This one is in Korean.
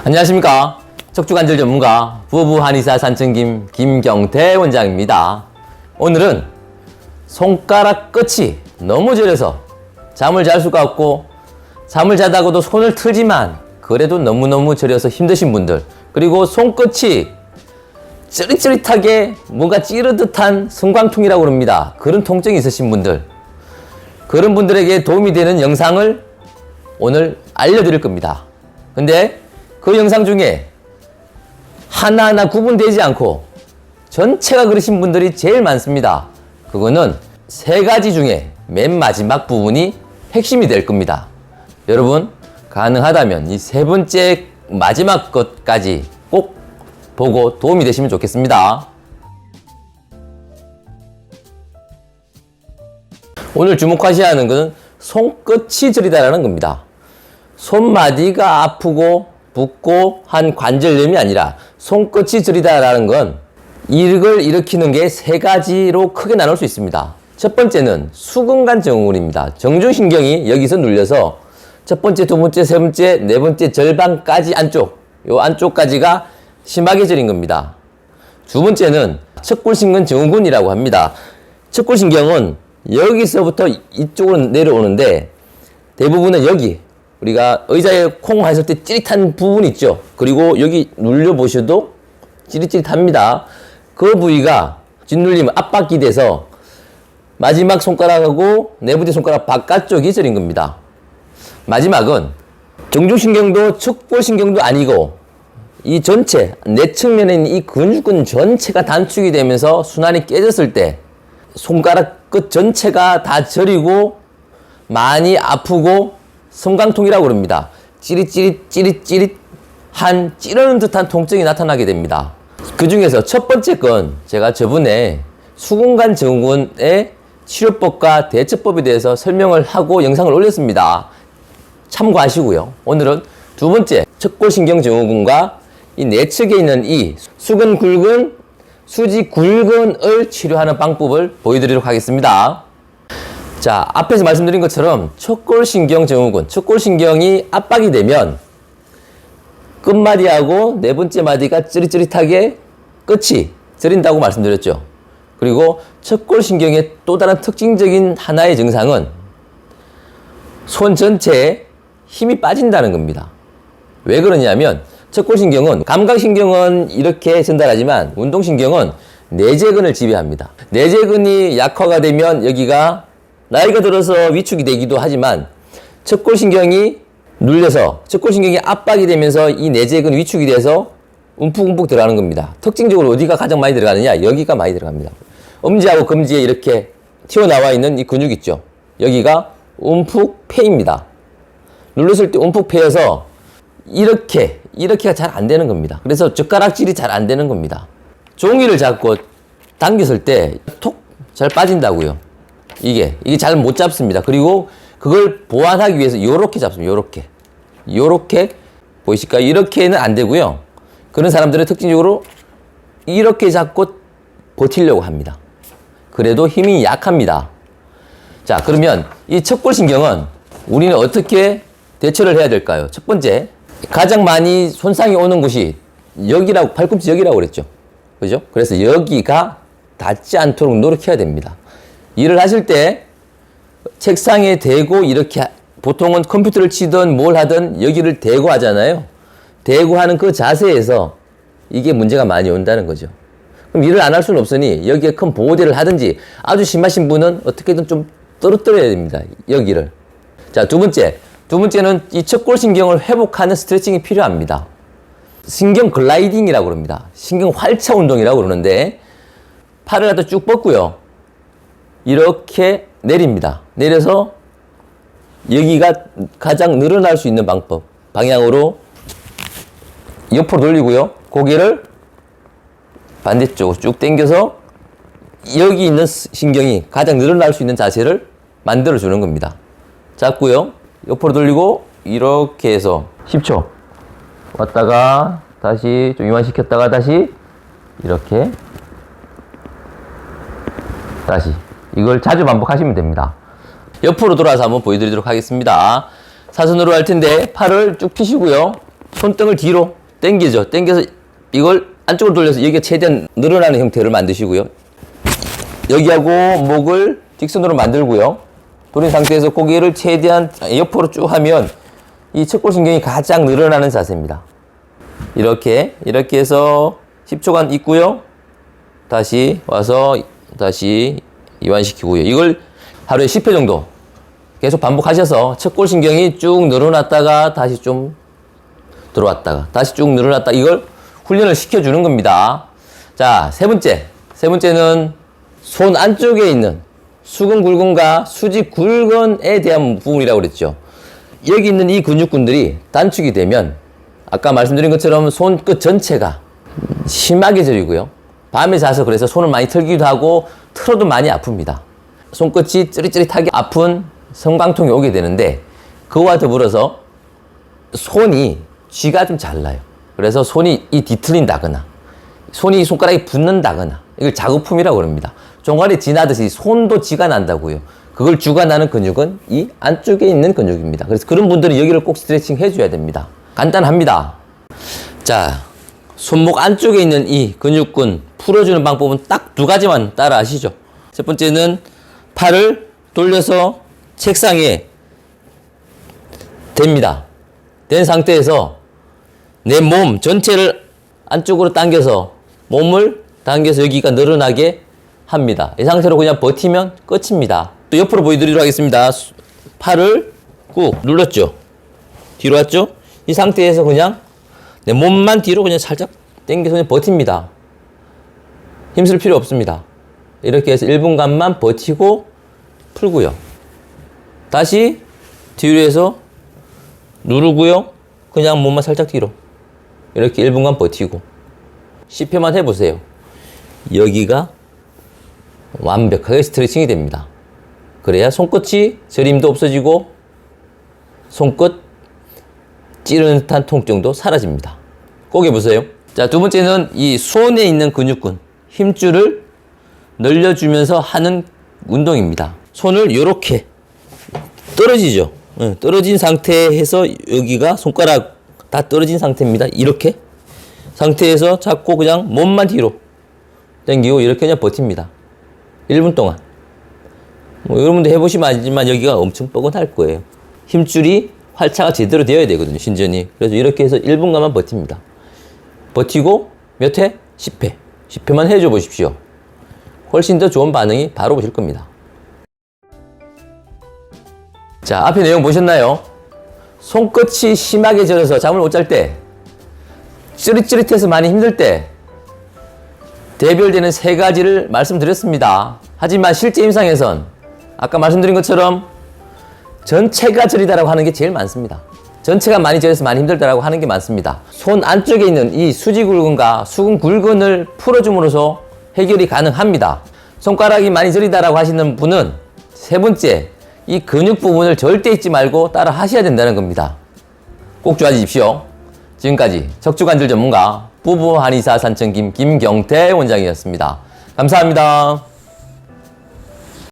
안녕하십니까. 척추관절 전문가 부부 한의사 산청김 김경태 원장입니다. 오늘은 손가락 끝이 너무 저려서 잠을 잘 수가 없고 잠을 자다가도 손을 틀지만 그래도 너무너무 저려서 힘드신 분들, 그리고 손끝이 찌릿찌릿하게 뭔가 찌르듯한 성광통이라고 합니다. 그런 통증이 있으신 분들, 그런 분들에게 도움이 되는 영상을 오늘 알려드릴 겁니다. 근데 그 영상 중에 하나하나 구분되지 않고 전체가 그러신 분들이 제일 많습니다. 그거는 세 가지 중에 맨 마지막 부분이 핵심이 될 겁니다. 여러분, 가능하다면 이 세 번째 마지막 것까지 꼭 보고 도움이 되시면 좋겠습니다. 오늘 주목하셔야 하는 것은 손끝이 저리다라는 겁니다. 손마디가 아프고 붓고 한 관절염이 아니라 손끝이 저리다라는 건 이걸 일으키는 게 세 가지로 크게 나눌 수 있습니다. 첫 번째는 수근관 증후군입니다. 정중신경이 여기서 눌려서 첫 번째, 두 번째, 세 번째, 네 번째 절반까지 요 안쪽까지가 심하게 저린 겁니다. 두 번째는 척골신경 증후군이라고 합니다. 척골신경은 여기서부터 이쪽으로 내려오는데 대부분은 여기 우리가 의자에 콩 했을 때 찌릿한 부분 있죠. 그리고 여기 눌려보셔도 찌릿찌릿합니다. 그 부위가 짓눌리면 압박이 돼서 마지막 손가락하고 네 번째 손가락 바깥쪽이 저린 겁니다. 마지막은 정중신경도 척골신경도 아니고 이 전체 내측면에 있는 이 근육근 전체가 단축이 되면서 순환이 깨졌을 때 손가락 끝 전체가 다 저리고 많이 아프고 성광통이라고 합니다. 찌릿찌릿한 찌르는 듯한 통증이 나타나게 됩니다. 그 중에서 첫 번째 건 제가 저번에 수근관 증후군의 치료법과 대처법에 대해서 설명을 하고 영상을 올렸습니다. 참고하시고요. 오늘은 두 번째 척골신경 증후군과 이 내측에 있는 이 수근 굴근, 수지 굴근을 치료하는 방법을 보여드리도록 하겠습니다. 자, 앞에서 말씀드린 것처럼 척골신경 증후군, 척골신경이 압박이 되면 끝마디하고 네 번째 마디가 찌릿찌릿하게 끝이 저린다고 말씀드렸죠. 그리고 척골신경의 또 다른 특징적인 하나의 증상은 손 전체에 힘이 빠진다는 겁니다. 왜 그러냐면 척골신경은 감각신경은 이렇게 전달하지만 운동신경은 내재근을 지배합니다. 내재근이 약화가 되면 여기가 나이가 들어서 위축이 되기도 하지만 척골신경이 눌려서 척골신경이 압박이 되면서 이 내재근 위축이 돼서 움푹움푹 들어가는 겁니다. 특징적으로 어디가 가장 많이 들어가느냐? 여기가 많이 들어갑니다. 엄지하고 검지에 이렇게 튀어나와 있는 이 근육 있죠? 여기가 움푹 패입니다. 눌렀을 때 움푹 패여서 이렇게가 잘 안 되는 겁니다. 그래서 젓가락질이 잘 안 되는 겁니다. 종이를 잡고 당겼을 때 톡 잘 빠진다고요. 이게 잘 못 잡습니다. 그리고 그걸 보완하기 위해서 요렇게 잡습니다. 요렇게 보이실까요? 이렇게는 안 되고요. 그런 사람들은 특징적으로 이렇게 잡고 버티려고 합니다. 그래도 힘이 약합니다. 자, 그러면 이 척골신경은 우리는 어떻게 대처를 해야 될까요? 첫 번째, 가장 많이 손상이 오는 곳이 여기라고, 팔꿈치 여기라고 그랬죠. 그죠? 그래서 여기가 닿지 않도록 노력해야 됩니다. 일을 하실 때 책상에 대고 이렇게, 보통은 컴퓨터를 치든 뭘 하든 여기를 대고 하잖아요. 대고 하는 그 자세에서 이게 문제가 많이 온다는 거죠. 그럼 일을 안 할 수는 없으니 여기에 큰 보호대를 하든지, 아주 심하신 분은 어떻게든 좀 떨어뜨려야 됩니다. 여기를. 자, 두 번째는 이 척골신경을 회복하는 스트레칭이 필요합니다. 신경 글라이딩이라고 합니다. 신경 활차 운동이라고 그러는데, 팔을 갖다 쭉 뻗고요. 이렇게 내립니다. 내려서 여기가 가장 늘어날 수 있는 방향으로 옆으로 돌리고요. 고개를 반대쪽으로 쭉 당겨서 여기 있는 신경이 가장 늘어날 수 있는 자세를 만들어 주는 겁니다. 잡고요. 옆으로 돌리고 이렇게 해서 10초 왔다가 다시 좀 이완시켰다가 다시 이렇게 다시, 이걸 자주 반복하시면 됩니다. 옆으로 돌아서 한번 보여드리도록 하겠습니다. 사선으로 할 텐데 팔을 쭉 펴시고요. 손등을 뒤로 당기죠. 당겨서 이걸 안쪽으로 돌려서 여기가 최대한 늘어나는 형태를 만드시고요. 여기하고 목을 직선으로 만들고요. 돌린 상태에서 고개를 최대한 옆으로 쭉 하면 이 척골신경이 가장 늘어나는 자세입니다. 이렇게 해서 10초간 있고요. 다시 와서 다시 이완시키고요. 이걸 하루에 10회 정도 계속 반복하셔서 척골신경이 쭉 늘어났다가 다시 좀 들어왔다가 다시 쭉 늘어났다, 이걸 훈련을 시켜주는 겁니다. 자, 세 번째는 손 안쪽에 있는 수근 굴근과 수직 굴근에 대한 부분이라고 그랬죠. 여기 있는 이 근육군들이 단축이 되면 아까 말씀드린 것처럼 손끝 전체가 심하게 저리고요. 밤에 자서 그래서 손을 많이 털기도 하고 틀어도 많이 아픕니다. 손끝이 찌릿찌릿하게 아픈 성방통이 오게 되는데, 그와 더불어서 손이 쥐가 좀 잘 나요. 그래서 손이 뒤틀린다거나 손이 손가락이 붓는다거나 이걸 자극품이라고 그럽니다. 종아리 지나듯이 손도 쥐가 난다고요. 그걸 쥐가 나는 근육은 이 안쪽에 있는 근육입니다. 그래서 그런 분들은 여기를 꼭 스트레칭 해줘야 됩니다. 간단합니다. 자, 손목 안쪽에 있는 이 근육군 풀어주는 방법은 딱 두 가지만 따라 하시죠. 첫 번째는 팔을 돌려서 책상에 댑니다. 된 상태에서 내 몸 전체를 안쪽으로 당겨서 몸을 당겨서 여기가 늘어나게 합니다. 이 상태로 그냥 버티면 끝입니다. 또 옆으로 보여드리도록 하겠습니다. 팔을 꾹 눌렀죠. 뒤로 왔죠. 이 상태에서 그냥 내 몸만 뒤로 그냥 살짝 당겨서 그냥 버팁니다. 힘쓸 필요 없습니다. 이렇게 해서 1분간만 버티고 풀고요. 다시 뒤로 해서 누르고요. 그냥 몸만 살짝 뒤로. 이렇게 1분간 버티고 10회만 해보세요. 여기가 완벽하게 스트레칭이 됩니다. 그래야 손끝이 저림도 없어지고 손끝 찌르는 듯한 통증도 사라집니다. 꼭 해보세요. 자, 두 번째는 이 손에 있는 근육군 힘줄을 늘려주면서 하는 운동입니다. 손을 이렇게 떨어지죠. 떨어진 상태에서 여기가 손가락 다 떨어진 상태입니다. 이렇게 상태에서 잡고 그냥 몸만 뒤로 당기고 이렇게 그냥 버팁니다. 1분 동안. 여러분도 해보시면 알지만 여기가 엄청 뻐근할 거예요. 힘줄이 활차가 제대로 되어야 되거든요. 신전이. 그래서 이렇게 해서 1분간만 버팁니다. 버티고 몇 회? 10회. 10회만 해줘 보십시오. 훨씬 더 좋은 반응이 바로 보실 겁니다. 자, 앞에 내용 보셨나요? 손끝이 심하게 저려서 잠을 못 잘 때, 찌릿찌릿해서 많이 힘들 때 대별되는 세 가지를 말씀드렸습니다. 하지만 실제 임상에선 아까 말씀드린 것처럼 전체가 저리다라고 하는 게 제일 많습니다. 전체가 많이 저려서 많이 힘들다라고 하는 게 많습니다. 손 안쪽에 있는 이 수지굴근과 수근굴근을 풀어줌으로써 해결이 가능합니다. 손가락이 많이 저리다라고 하시는 분은 세 번째, 이 근육 부분을 절대 잊지 말고 따라 하셔야 된다는 겁니다. 꼭 좋아지십시오. 지금까지 척추관절 전문가 부부 한의사 산청김 김경태 원장이었습니다. 감사합니다.